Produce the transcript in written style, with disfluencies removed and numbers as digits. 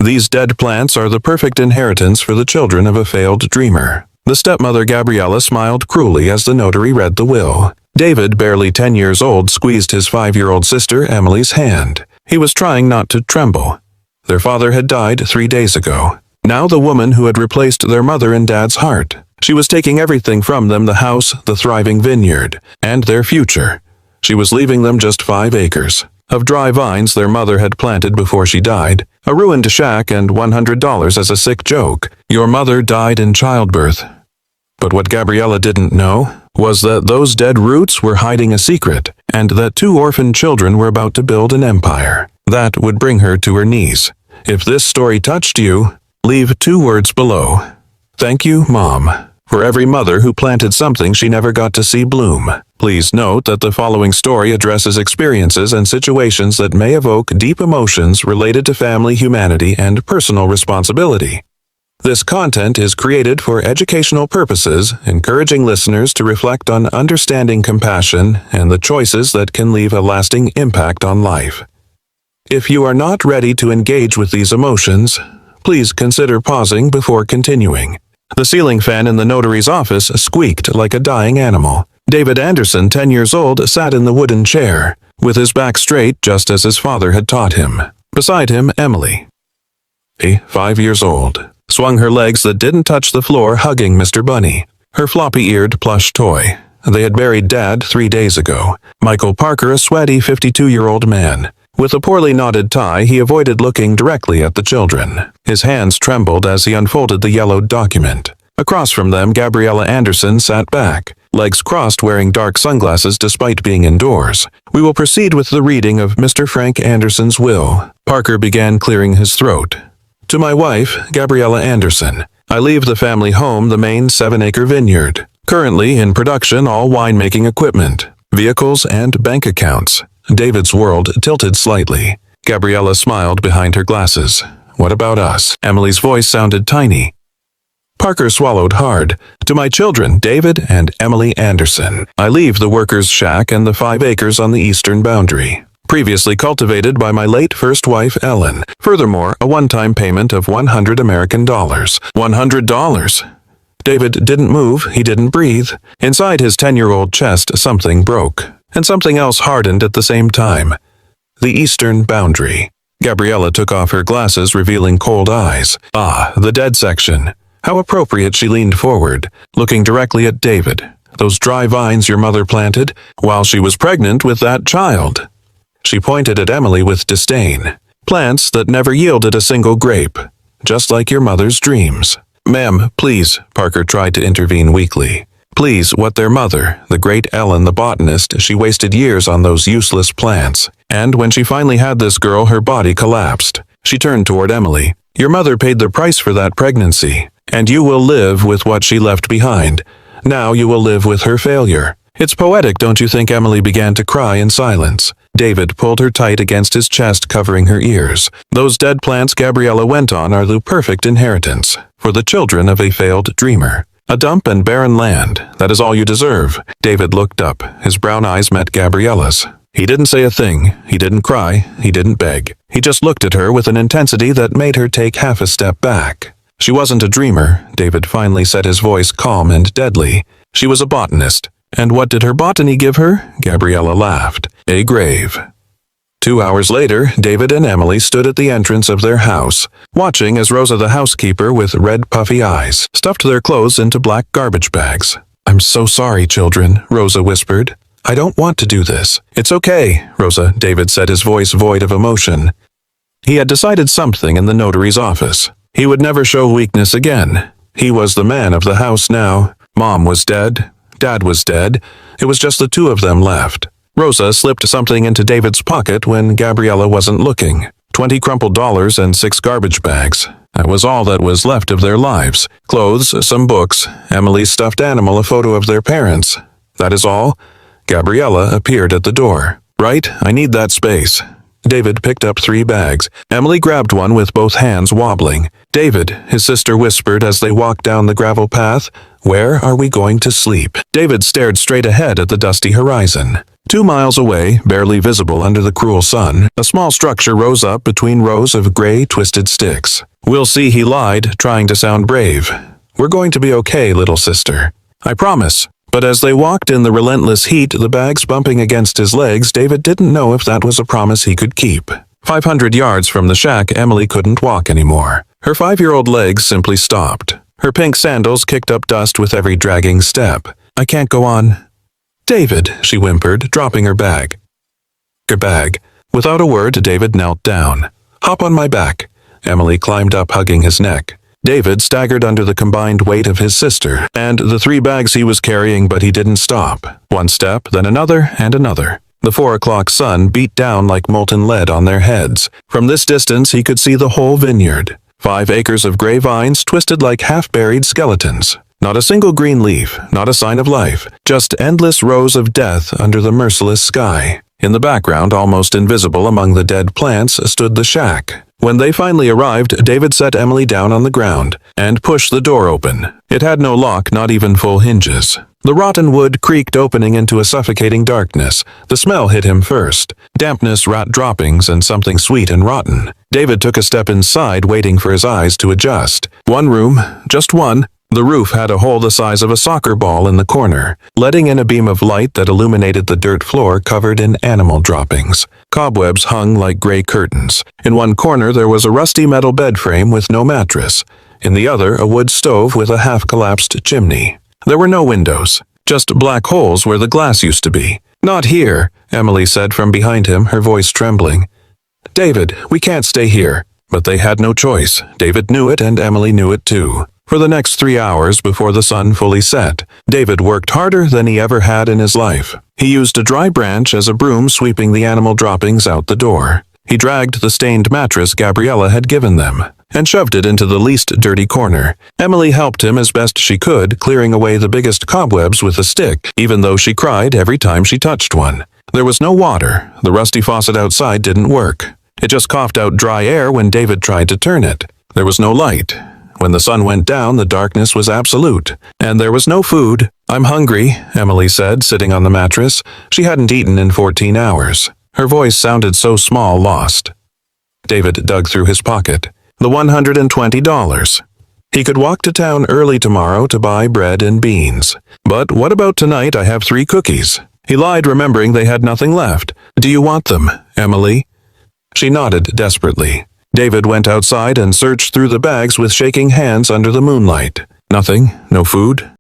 These dead plants are the perfect inheritance for the children of a failed dreamer. The stepmother Gabriella smiled cruelly as the notary read the will. David, barely 10 years old, squeezed his 5-year-old sister Emily's hand. He was trying not to tremble. Their father had died 3 days ago. Now the woman who had replaced their mother in Dad's heart. She was taking everything from them, the house, the thriving vineyard, and their future. She was leaving them just 5 acres of dry vines their mother had planted before she died, a ruined shack, and $100 as a sick joke. Your mother died in childbirth. But what Gabriella didn't know was that those dead roots were hiding a secret, and that 2 orphan children were about to build an empire that would bring her to her knees. If this story touched you, leave 2 words below. Thank you, Mom, for every mother who planted something she never got to see bloom. Please note that the following story addresses experiences and situations that may evoke deep emotions related to family, humanity, and personal responsibility. This content is created for educational purposes, encouraging listeners to reflect on understanding compassion and the choices that can leave a lasting impact on life. If you are not ready to engage with these emotions, please consider pausing before continuing. The ceiling fan in the notary's office squeaked like a dying animal. David Anderson, 10 years old, sat in the wooden chair, with his back straight just as his father had taught him. Beside him, Emily, 5 years old, swung her legs that didn't touch the floor, hugging Mr. Bunny, her floppy-eared plush toy. They had buried Dad 3 days ago. Michael Parker, a sweaty 52-year-old man. With a poorly knotted tie, he avoided looking directly at the children. His hands trembled as he unfolded the yellowed document. Across from them, Gabriella Anderson sat back, legs crossed, wearing dark sunglasses despite being indoors. We will proceed with the reading of Mr. Frank Anderson's will. Parker began, clearing his throat. To my wife, Gabriella Anderson, I leave the family home, the main 7-acre vineyard. Currently in production, all winemaking equipment, vehicles, and bank accounts. David's world tilted slightly. Gabriella smiled behind her glasses. What about us? Emily's voice sounded tiny. Parker swallowed hard. To my children, David and Emily Anderson, I leave the workers' shack and the 5 acres on the eastern boundary, previously cultivated by my late first wife, Ellen. Furthermore, a one-time payment of $100 American. $100! David didn't move, he didn't breathe. Inside his 10-year-old chest, something broke, and something else hardened at the same time. The eastern boundary. Gabriella took off her glasses, revealing cold eyes. Ah, the dead section. How appropriate. She leaned forward, looking directly at David. Those dry vines your mother planted while she was pregnant with that child. She pointed at Emily with disdain. Plants that never yielded a single grape, just like your mother's dreams. Ma'am, please, Parker tried to intervene weakly. Please, what their mother, the great Ellen the botanist, she wasted years on those useless plants. And when she finally had this girl, her body collapsed. She turned toward Emily. Your mother paid the price for that pregnancy, and you will live with what she left behind. Now you will live with her failure. It's poetic, don't you think? Emily began to cry in silence. David pulled her tight against his chest, covering her ears. Those dead plants, Gabriella went on, are the perfect inheritance for the children of a failed dreamer. A dump and barren land, that is all you deserve. David looked up. His brown eyes met Gabriella's. He didn't say a thing. He didn't cry. He didn't beg. He just looked at her with an intensity that made her take half a step back. She wasn't a dreamer, David finally said, his voice calm and deadly. She was a botanist. And what did her botany give her? Gabriella laughed. A grave. 2 hours later, David and Emily stood at the entrance of their house, watching as Rosa, the housekeeper with red puffy eyes, stuffed their clothes into black garbage bags. I'm so sorry, children, Rosa whispered. I don't want to do this. It's okay, Rosa, David said, his voice void of emotion. He had decided something in the notary's office. He would never show weakness again. He was the man of the house now. Mom was dead. Dad was dead. It was just the 2 of them left. Rosa slipped something into David's pocket when Gabriella wasn't looking. 20 crumpled dollars and 6 garbage bags. That was all that was left of their lives. Clothes, some books, Emily's stuffed animal, a photo of their parents. That is all. Gabriella appeared at the door. Right, I need that space. David picked up 3 bags. Emily grabbed one with both hands wobbling. David, his sister whispered as they walked down the gravel path. Where are we going to sleep? David stared straight ahead at the dusty horizon. 2 miles away, barely visible under the cruel sun, a small structure rose up between rows of gray, twisted sticks. "We'll see," he lied, trying to sound brave. "We're going to be okay, little sister. I promise." But as they walked in the relentless heat, the bags bumping against his legs, David didn't know if that was a promise he could keep. 500 yards from the shack, Emily couldn't walk anymore. Her 5-year-old legs simply stopped. Her pink sandals kicked up dust with every dragging step. "I can't go on." "David," she whimpered, dropping her bag. Her bag. Without a word, David knelt down. "Hop on my back." Emily climbed up, hugging his neck. David staggered under the combined weight of his sister and the 3 bags he was carrying, but he didn't stop. One step, then another, and another. The 4 o'clock sun beat down like molten lead on their heads. From this distance, he could see the whole vineyard. 5 acres of gray vines twisted like half-buried skeletons. Not a single green leaf, not a sign of life, just endless rows of death under the merciless sky. In the background, almost invisible among the dead plants, stood the shack. When they finally arrived, David set Emily down on the ground and pushed the door open. It had no lock, not even full hinges. The rotten wood creaked, opening into a suffocating darkness. The smell hit him first. Dampness, rat droppings, and something sweet and rotten. David took a step inside, waiting for his eyes to adjust. One room, just one. The roof had a hole the size of a soccer ball in the corner, letting in a beam of light that illuminated the dirt floor covered in animal droppings. Cobwebs hung like gray curtains. In one corner there was a rusty metal bed frame with no mattress. In the other, a wood stove with a half-collapsed chimney. There were no windows, just black holes where the glass used to be. "Not here," Emily said from behind him, her voice trembling. "David, we can't stay here." But they had no choice. David knew it, and Emily knew it too. For the next 3 hours before the sun fully set, David worked harder than he ever had in his life. He used a dry branch as a broom, sweeping the animal droppings out the door. He dragged the stained mattress Gabriella had given them and shoved it into the least dirty corner. Emily helped him as best she could, clearing away the biggest cobwebs with a stick, even though she cried every time she touched one. There was no water. The rusty faucet outside didn't work. It just coughed out dry air when David tried to turn it. There was no light. When the sun went down, the darkness was absolute. And there was no food. "I'm hungry," Emily said, sitting on the mattress. She hadn't eaten in 14 hours. Her voice sounded so small, lost. David dug through his pocket. The $120. He could walk to town early tomorrow to buy bread and beans. "But what about tonight? I have 3 cookies." He lied, remembering they had nothing left. "Do you want them, Emily?" She nodded desperately. David went outside and searched through the bags with shaking hands under the moonlight. Nothing, no food,